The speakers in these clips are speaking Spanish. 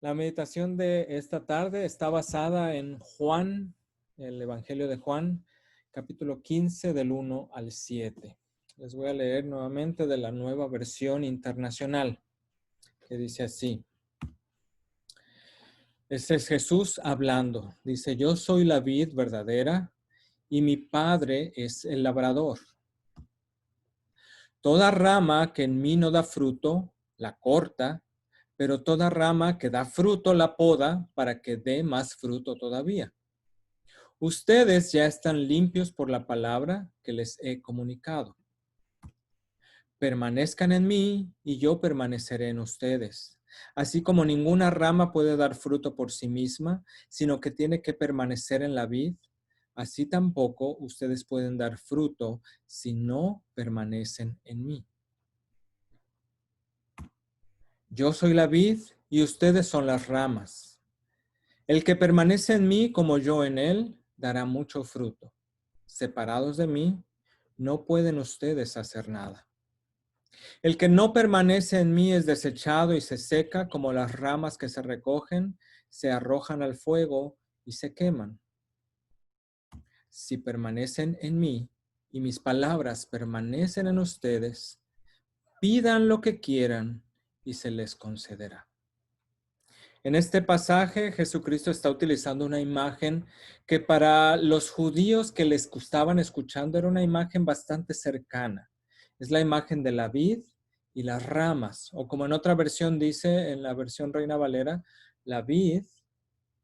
La meditación de esta tarde está basada en Juan, el Evangelio de Juan, capítulo 15 del 1 al 7. Les voy a leer nuevamente de la Nueva Versión Internacional, que dice así. Este es Jesús hablando. Dice, yo soy la vid verdadera y mi Padre es el labrador. Toda rama que en mí no da fruto, la corta, pero toda rama que da fruto la poda para que dé más fruto todavía. Ustedes ya están limpios por la palabra que les he comunicado. Permanezcan en mí y yo permaneceré en ustedes. Así como ninguna rama puede dar fruto por sí misma, sino que tiene que permanecer en la vid, así tampoco ustedes pueden dar fruto si no permanecen en mí. Yo soy la vid y ustedes son las ramas. El que permanece en mí como yo en él, dará mucho fruto. Separados de mí, no pueden ustedes hacer nada. El que no permanece en mí es desechado y se seca como las ramas que se recogen, se arrojan al fuego y se queman. Si permanecen en mí y mis palabras permanecen en ustedes, pidan lo que quieran y se les concederá. En este pasaje, Jesucristo está utilizando una imagen que para los judíos que les estaban escuchando era una imagen bastante cercana. Es la imagen de la vid y las ramas, o como en otra versión dice, en la versión Reina Valera, la vid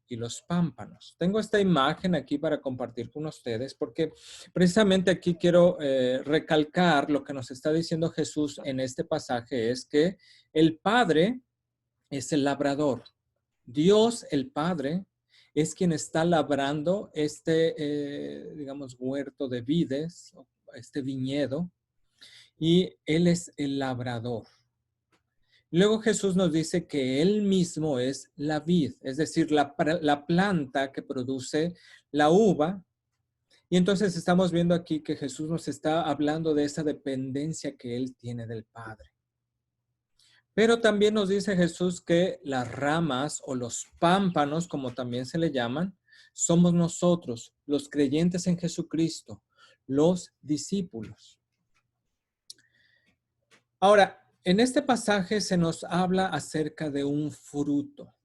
y los pámpanos. Tengo esta imagen aquí para compartir con ustedes porque precisamente aquí quiero recalcar lo que nos está diciendo Jesús en este pasaje, es que el Padre es el labrador. Dios, el Padre, es quien está labrando digamos, huerto de vides, este viñedo, y Él es el labrador. Luego Jesús nos dice que Él mismo es la vid, es decir, la planta que produce la uva. Y entonces estamos viendo aquí que Jesús nos está hablando de esa dependencia que Él tiene del Padre. Pero también nos dice Jesús que las ramas o los pámpanos, como también se le llaman, somos nosotros, los creyentes en Jesucristo, los discípulos. Ahora, en este pasaje se nos habla acerca de un fruto.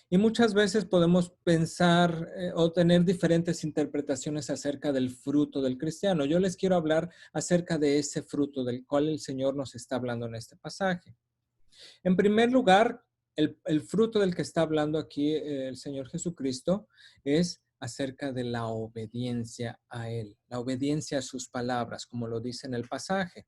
Y muchas veces podemos pensar o tener diferentes interpretaciones acerca del fruto del cristiano. Yo les quiero hablar acerca de ese fruto del cual el Señor nos está hablando en este pasaje. En primer lugar, el fruto del que está hablando aquí el Señor Jesucristo es acerca de la obediencia a Él, la obediencia a sus palabras, como lo dice en el pasaje.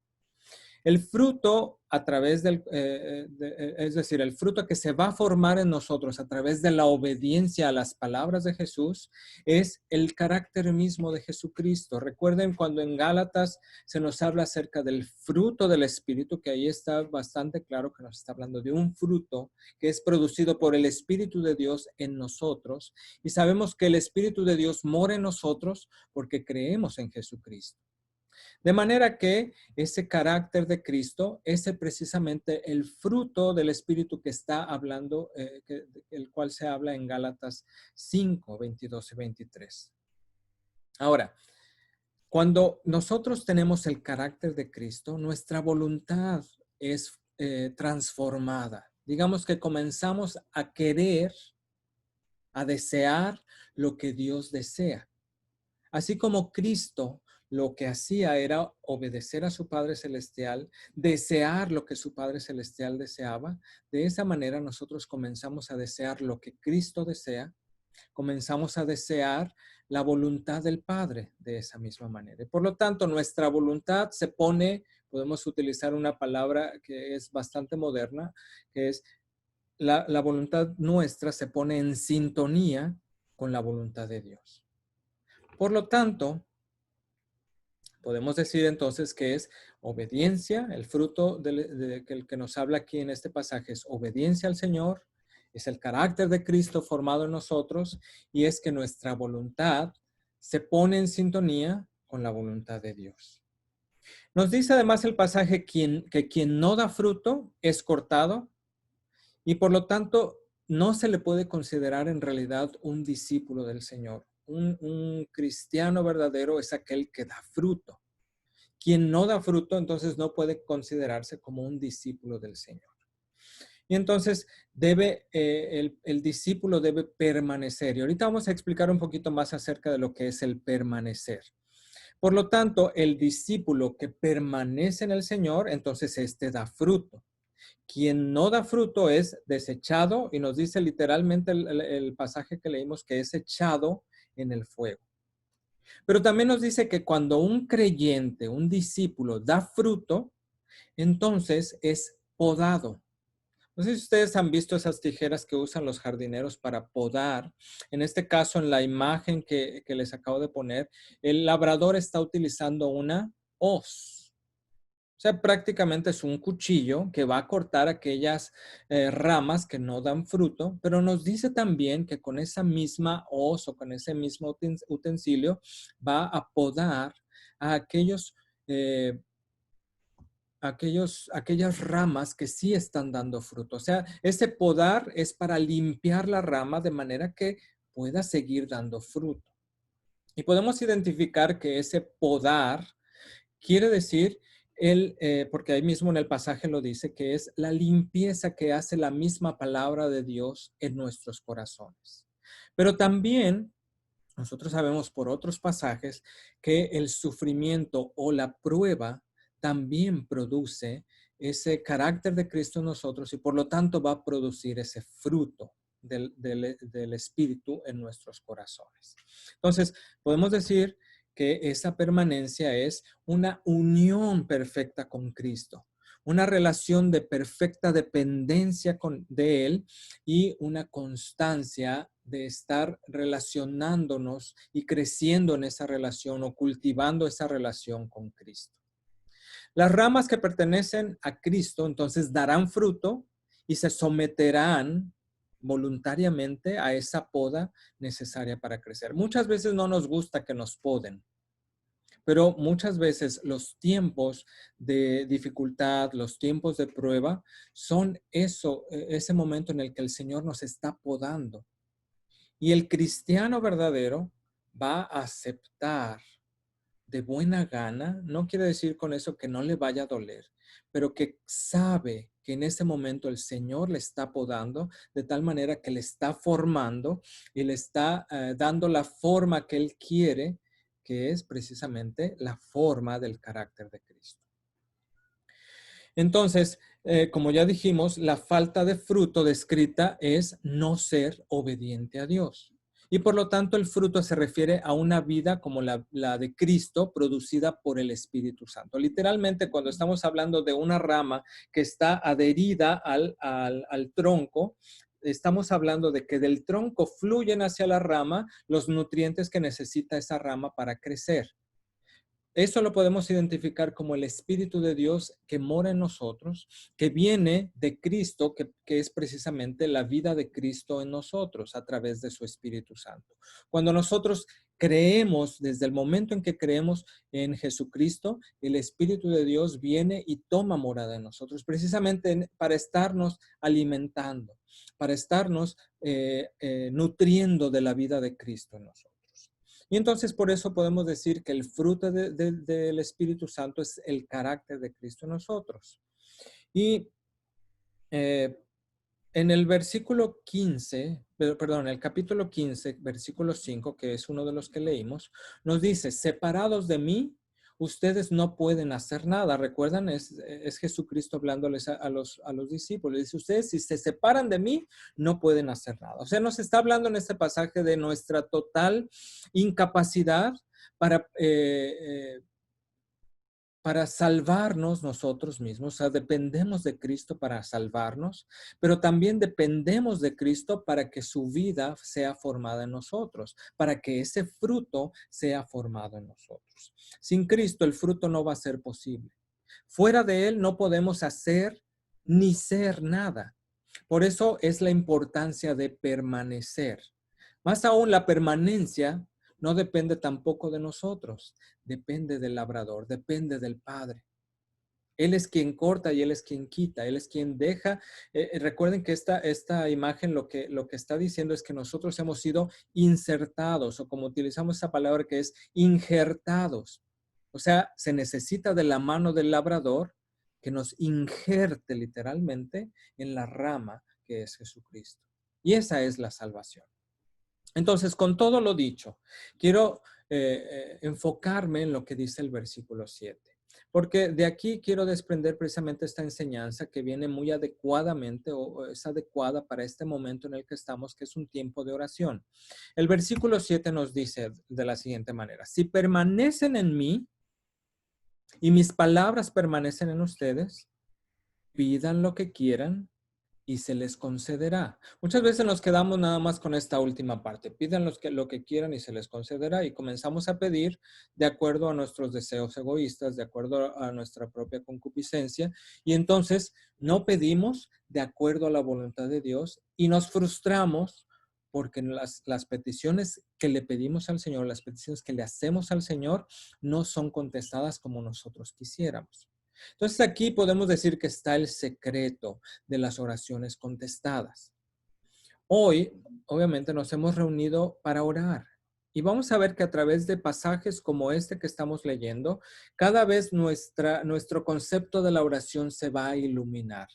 El fruto a través es decir, el fruto que se va a formar en nosotros a través de la obediencia a las palabras de Jesús es el carácter mismo de Jesucristo. Recuerden cuando en Gálatas se nos habla acerca del fruto del Espíritu, que ahí está bastante claro que nos está hablando de un fruto que es producido por el Espíritu de Dios en nosotros. Y sabemos que el Espíritu de Dios mora en nosotros porque creemos en Jesucristo. De manera que ese carácter de Cristo es precisamente el fruto del Espíritu que está hablando, el cual se habla en Gálatas 5, 22 y 23. Ahora, cuando nosotros tenemos el carácter de Cristo, nuestra voluntad es transformada. Digamos que comenzamos a querer, a desear lo que Dios desea. Así como Cristo lo que hacía era obedecer a su Padre Celestial, desear lo que su Padre Celestial deseaba, de esa manera nosotros comenzamos a desear lo que Cristo desea, comenzamos a desear la voluntad del Padre de esa misma manera. Y por lo tanto, nuestra voluntad se pone, podemos utilizar una palabra que es bastante moderna, que es la voluntad nuestra se pone en sintonía con la voluntad de Dios. Por lo tanto, podemos decir entonces que es obediencia, el fruto que nos habla aquí en este pasaje es obediencia al Señor, es el carácter de Cristo formado en nosotros y es que nuestra voluntad se pone en sintonía con la voluntad de Dios. Nos dice además el pasaje que quien no da fruto es cortado y por lo tanto no se le puede considerar en realidad un discípulo del Señor. Un cristiano verdadero es aquel que da fruto. Quien no da fruto, entonces no puede considerarse como un discípulo del Señor. Y entonces el discípulo debe permanecer. Y ahorita vamos a explicar un poquito más acerca de lo que es el permanecer. Por lo tanto, el discípulo que permanece en el Señor, entonces este da fruto. Quien no da fruto es desechado, y nos dice literalmente el pasaje que leímos que es echado en el fuego. Pero también nos dice que cuando un creyente, un discípulo da fruto, entonces es podado. No sé si ustedes han visto esas tijeras que usan los jardineros para podar. En este caso, en la imagen que les acabo de poner, el labrador está utilizando una hoz. O sea, prácticamente es un cuchillo que va a cortar aquellas ramas que no dan fruto, pero nos dice también que con esa misma hoz o con ese mismo utensilio va a podar a eh, aquellas ramas que sí están dando fruto. O sea, ese podar es para limpiar la rama de manera que pueda seguir dando fruto. Y podemos identificar que ese podar quiere decir, porque ahí mismo en el pasaje lo dice, que es la limpieza que hace la misma palabra de Dios en nuestros corazones. Pero también nosotros sabemos por otros pasajes que el sufrimiento o la prueba también produce ese carácter de Cristo en nosotros y por lo tanto va a producir ese fruto del Espíritu en nuestros corazones. Entonces, podemos decir que esa permanencia es una unión perfecta con Cristo, una relación de perfecta dependencia de Él y una constancia de estar relacionándonos y creciendo en esa relación o cultivando esa relación con Cristo. Las ramas que pertenecen a Cristo entonces darán fruto y se someterán voluntariamente a esa poda necesaria para crecer. Muchas veces no nos gusta que nos poden, pero muchas veces los tiempos de dificultad, los tiempos de prueba, son ese momento en el que el Señor nos está podando. Y el cristiano verdadero va a aceptar de buena gana, no quiere decir con eso que no le vaya a doler, pero que sabe que en ese momento el Señor le está podando de tal manera que le está formando y le está dando la forma que Él quiere, que es precisamente la forma del carácter de Cristo. Entonces, como ya dijimos, la falta de fruto descrita es no ser obediente a Dios. Y por lo tanto, el fruto se refiere a una vida como la de Cristo, producida por el Espíritu Santo. Literalmente, cuando estamos hablando de una rama que está adherida al tronco, estamos hablando de que del tronco fluyen hacia la rama los nutrientes que necesita esa rama para crecer. Eso lo podemos identificar como el Espíritu de Dios que mora en nosotros, que viene de Cristo, que es precisamente la vida de Cristo en nosotros a través de su Espíritu Santo. Cuando nosotros creemos, desde el momento en que creemos en Jesucristo, el Espíritu de Dios viene y toma morada en nosotros, precisamente para estarnos alimentando, para estarnos nutriendo de la vida de Cristo en nosotros. Y entonces por eso podemos decir que el fruto del Espíritu Santo es el carácter de Cristo en nosotros. Y eh, en el versículo 15, perdón, el capítulo 15, versículo 5, que es uno de los que leímos, nos dice, separados de mí, ustedes no pueden hacer nada. ¿Recuerdan? Es Jesucristo hablándoles a los discípulos. Dice, ustedes si se separan de mí, no pueden hacer nada. O sea, nos está hablando en este pasaje de nuestra total incapacidad para para salvarnos nosotros mismos, o sea, dependemos de Cristo para salvarnos, pero también dependemos de Cristo para que su vida sea formada en nosotros, para que ese fruto sea formado en nosotros. Sin Cristo el fruto no va a ser posible. Fuera de Él no podemos hacer ni ser nada. Por eso es la importancia de permanecer. Más aún, la permanencia no depende tampoco de nosotros, depende del labrador, depende del Padre. Él es quien corta y Él es quien quita, Él es quien deja. Recuerden que esta imagen lo que está diciendo es que nosotros hemos sido insertados, o como utilizamos esa palabra que es injertados. O sea, se necesita de la mano del labrador que nos injerte literalmente en la rama que es Jesucristo. Y esa es la salvación. Entonces, con todo lo dicho, quiero enfocarme en lo que dice el versículo 7. Porque de aquí quiero desprender precisamente esta enseñanza que viene muy adecuadamente o es adecuada para este momento en el que estamos, que es un tiempo de oración. El versículo 7 nos dice de la siguiente manera: si permanecen en mí y mis palabras permanecen en ustedes, pidan lo que quieran y se les concederá. Muchas veces nos quedamos nada más con esta última parte. Pidan lo que quieran y se les concederá. Y comenzamos a pedir de acuerdo a nuestros deseos egoístas, de acuerdo a nuestra propia concupiscencia. Y entonces no pedimos de acuerdo a la voluntad de Dios y nos frustramos porque las peticiones que le pedimos al Señor, las peticiones que le hacemos al Señor, no son contestadas como nosotros quisiéramos. Entonces aquí podemos decir que está el secreto de las oraciones contestadas. Hoy, obviamente, nos hemos reunido para orar y vamos a ver que a través de pasajes como este que estamos leyendo, cada vez nuestro concepto de la oración se va a iluminar.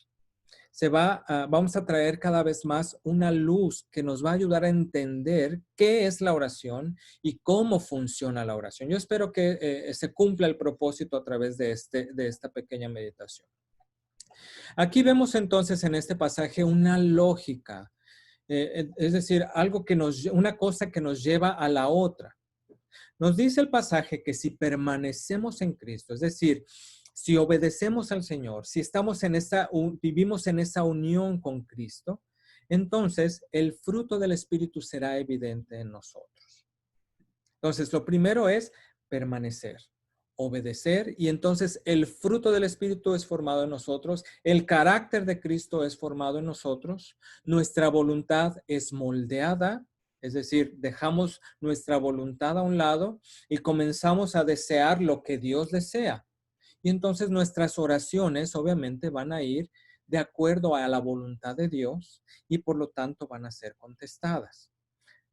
Vamos a traer cada vez más una luz que nos va a ayudar a entender qué es la oración y cómo funciona la oración. Yo espero que se cumpla el propósito a través de esta pequeña meditación. Aquí vemos entonces en este pasaje una lógica, es decir, una cosa que nos lleva a la otra. Nos dice el pasaje que si permanecemos en Cristo, es decir, si obedecemos al Señor, si vivimos en esa unión con Cristo, entonces el fruto del Espíritu será evidente en nosotros. Entonces, lo primero es permanecer, obedecer, y entonces el fruto del Espíritu es formado en nosotros, el carácter de Cristo es formado en nosotros, nuestra voluntad es moldeada, es decir, dejamos nuestra voluntad a un lado y comenzamos a desear lo que Dios desea. Y entonces nuestras oraciones obviamente van a ir de acuerdo a la voluntad de Dios y por lo tanto van a ser contestadas.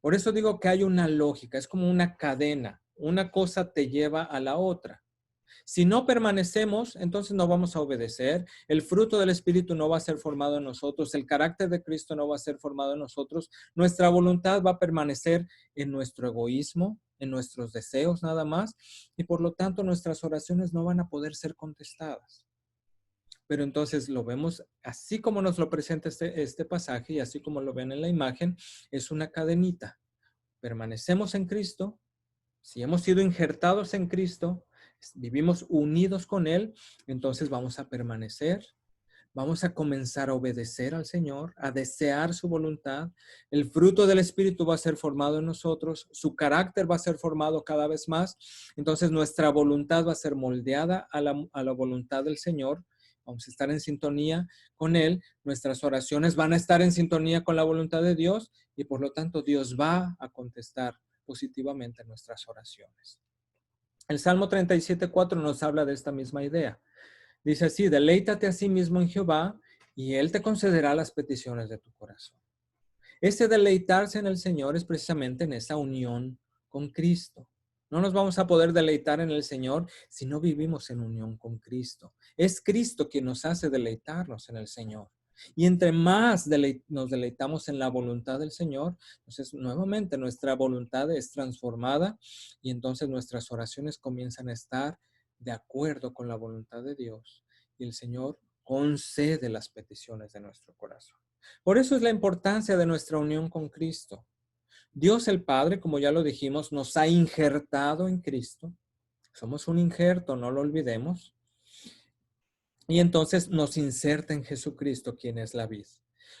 Por eso digo que hay una lógica, es como una cadena. Una cosa te lleva a la otra. Si no permanecemos, entonces no vamos a obedecer. El fruto del Espíritu no va a ser formado en nosotros. El carácter de Cristo no va a ser formado en nosotros. Nuestra voluntad va a permanecer en nuestro egoísmo, en nuestros deseos nada más. Y por lo tanto nuestras oraciones no van a poder ser contestadas. Pero entonces lo vemos así como nos lo presenta este pasaje y así como lo ven en la imagen, es una cadenita. Permanecemos en Cristo, si hemos sido injertados en Cristo, vivimos unidos con Él, entonces vamos a permanecer, vamos a comenzar a obedecer al Señor, a desear su voluntad. El fruto del Espíritu va a ser formado en nosotros, su carácter va a ser formado cada vez más. Entonces nuestra voluntad va a ser moldeada a la voluntad del Señor. Vamos a estar en sintonía con Él. Nuestras oraciones van a estar en sintonía con la voluntad de Dios y por lo tanto Dios va a contestar positivamente nuestras oraciones. El Salmo 37:4 nos habla de esta misma idea. Dice así: deleítate a sí mismo en Jehová y Él te concederá las peticiones de tu corazón. Ese deleitarse en el Señor es precisamente en esa unión con Cristo. No nos vamos a poder deleitar en el Señor si no vivimos en unión con Cristo. Es Cristo quien nos hace deleitarnos en el Señor. Y entre más nos deleitamos en la voluntad del Señor, entonces nuevamente nuestra voluntad es transformada y entonces nuestras oraciones comienzan a estar de acuerdo con la voluntad de Dios. Y el Señor concede las peticiones de nuestro corazón. Por eso es la importancia de nuestra unión con Cristo. Dios el Padre, como ya lo dijimos, nos ha injertado en Cristo. Somos un injerto, no lo olvidemos. Y entonces nos inserta en Jesucristo, quien es la vid.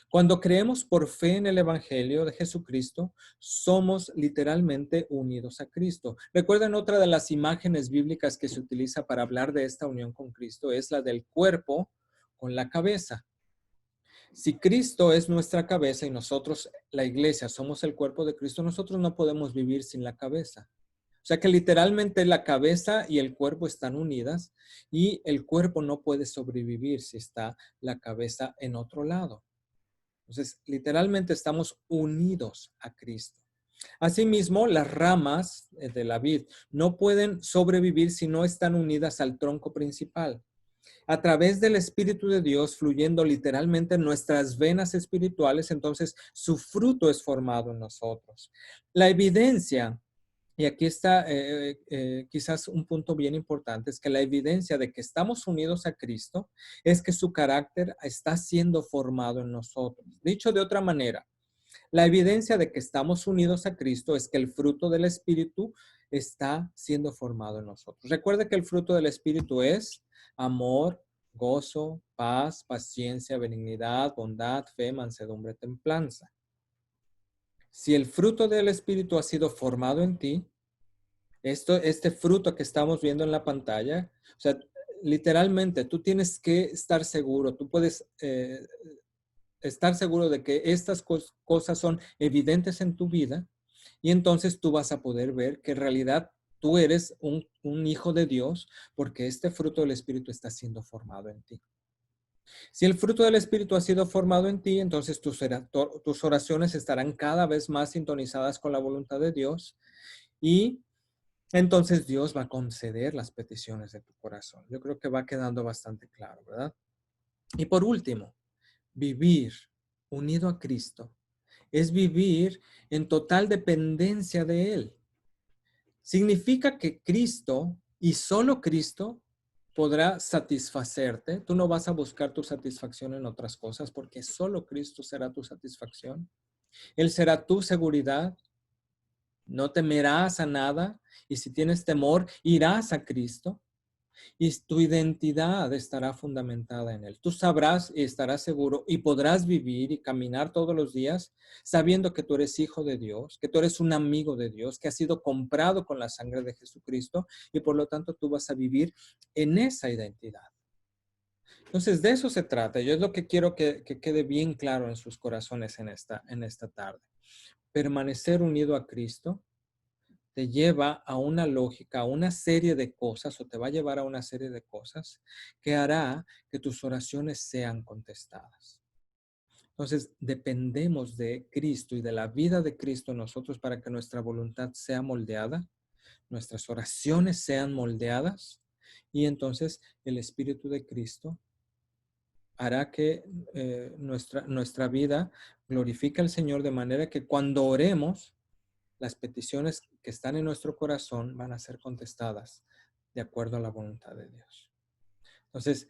Cuando creemos por fe en el Evangelio de Jesucristo, somos literalmente unidos a Cristo. Recuerden, otra de las imágenes bíblicas que se utiliza para hablar de esta unión con Cristo es la del cuerpo con la cabeza. Si Cristo es nuestra cabeza y nosotros, la iglesia, somos el cuerpo de Cristo, nosotros no podemos vivir sin la cabeza. sea que literalmente la cabeza y el cuerpo están unidas y el cuerpo no puede sobrevivir si está la cabeza en otro lado. Entonces, literalmente estamos unidos a Cristo. Asimismo, las ramas de la vid no pueden sobrevivir si no están unidas al tronco principal. A través del Espíritu de Dios fluyendo literalmente en nuestras venas espirituales, entonces su fruto es formado en nosotros. La evidencia, y aquí está quizás un punto bien importante, es que la evidencia de que estamos unidos a Cristo es que su carácter está siendo formado en nosotros. Dicho de otra manera, la evidencia de que estamos unidos a Cristo es que el fruto del Espíritu está siendo formado en nosotros. Recuerde que el fruto del Espíritu es amor, gozo, paz, paciencia, benignidad, bondad, fe, mansedumbre, templanza. Si el fruto del Espíritu ha sido formado en ti, este fruto que estamos viendo en la pantalla, o sea, literalmente tú tienes que estar seguro, tú puedes estar seguro de que estas cosas son evidentes en tu vida y entonces tú vas a poder ver que en realidad tú eres un hijo de Dios porque este fruto del Espíritu está siendo formado en ti. Si el fruto del Espíritu ha sido formado en ti, entonces tus oraciones estarán cada vez más sintonizadas con la voluntad de Dios y entonces Dios va a conceder las peticiones de tu corazón. Yo creo que va quedando bastante claro, ¿verdad? Y por último, vivir unido a Cristo es vivir en total dependencia de Él. Significa que Cristo y solo Cristo podrá satisfacerte. Tú no vas a buscar tu satisfacción en otras cosas porque solo Cristo será tu satisfacción. Él será tu seguridad. No temerás a nada y si tienes temor, irás a Cristo y tu identidad estará fundamentada en Él. Tú sabrás y estarás seguro y podrás vivir y caminar todos los días sabiendo que tú eres hijo de Dios, que tú eres un amigo de Dios, que has sido comprado con la sangre de Jesucristo y por lo tanto tú vas a vivir en esa identidad. Entonces, de eso se trata. Yo es lo que quiero que quede bien claro en sus corazones en esta tarde. Permanecer unido a Cristo te lleva a una lógica, a una serie de cosas, o te va a llevar a una serie de cosas que hará que tus oraciones sean contestadas. Entonces, dependemos de Cristo y de la vida de Cristo en nosotros para que nuestra voluntad sea moldeada, nuestras oraciones sean moldeadas, y entonces el Espíritu de Cristo hará que nuestra vida glorifique al Señor de manera que cuando oremos, las peticiones que están en nuestro corazón van a ser contestadas de acuerdo a la voluntad de Dios. Entonces,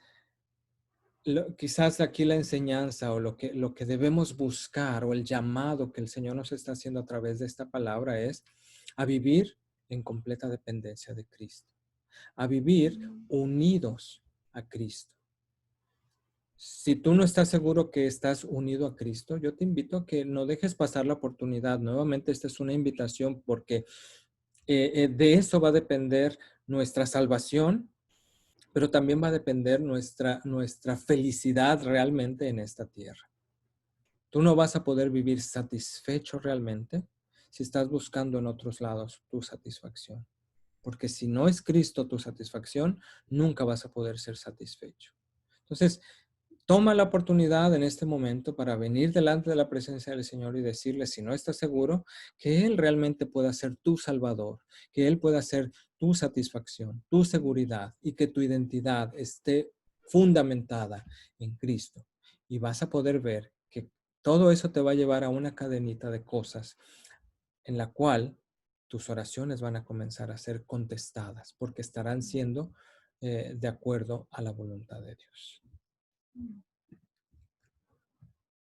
quizás aquí la enseñanza o lo que debemos buscar o el llamado que el Señor nos está haciendo a través de esta palabra es a vivir en completa dependencia de Cristo, a vivir unidos a Cristo. Si tú no estás seguro que estás unido a Cristo, yo te invito a que no dejes pasar la oportunidad. Nuevamente, esta es una invitación porque de eso va a depender nuestra salvación, pero también va a depender nuestra felicidad realmente en esta tierra. Tú no vas a poder vivir satisfecho realmente si estás buscando en otros lados tu satisfacción. Porque si no es Cristo tu satisfacción, nunca vas a poder ser satisfecho. Entonces, toma la oportunidad en este momento para venir delante de la presencia del Señor y decirle, si no estás seguro, que Él realmente pueda ser tu Salvador, que Él pueda ser tu satisfacción, tu seguridad y que tu identidad esté fundamentada en Cristo. Y vas a poder ver que todo eso te va a llevar a una cadenita de cosas en la cual tus oraciones van a comenzar a ser contestadas porque estarán siendo de acuerdo a la voluntad de Dios.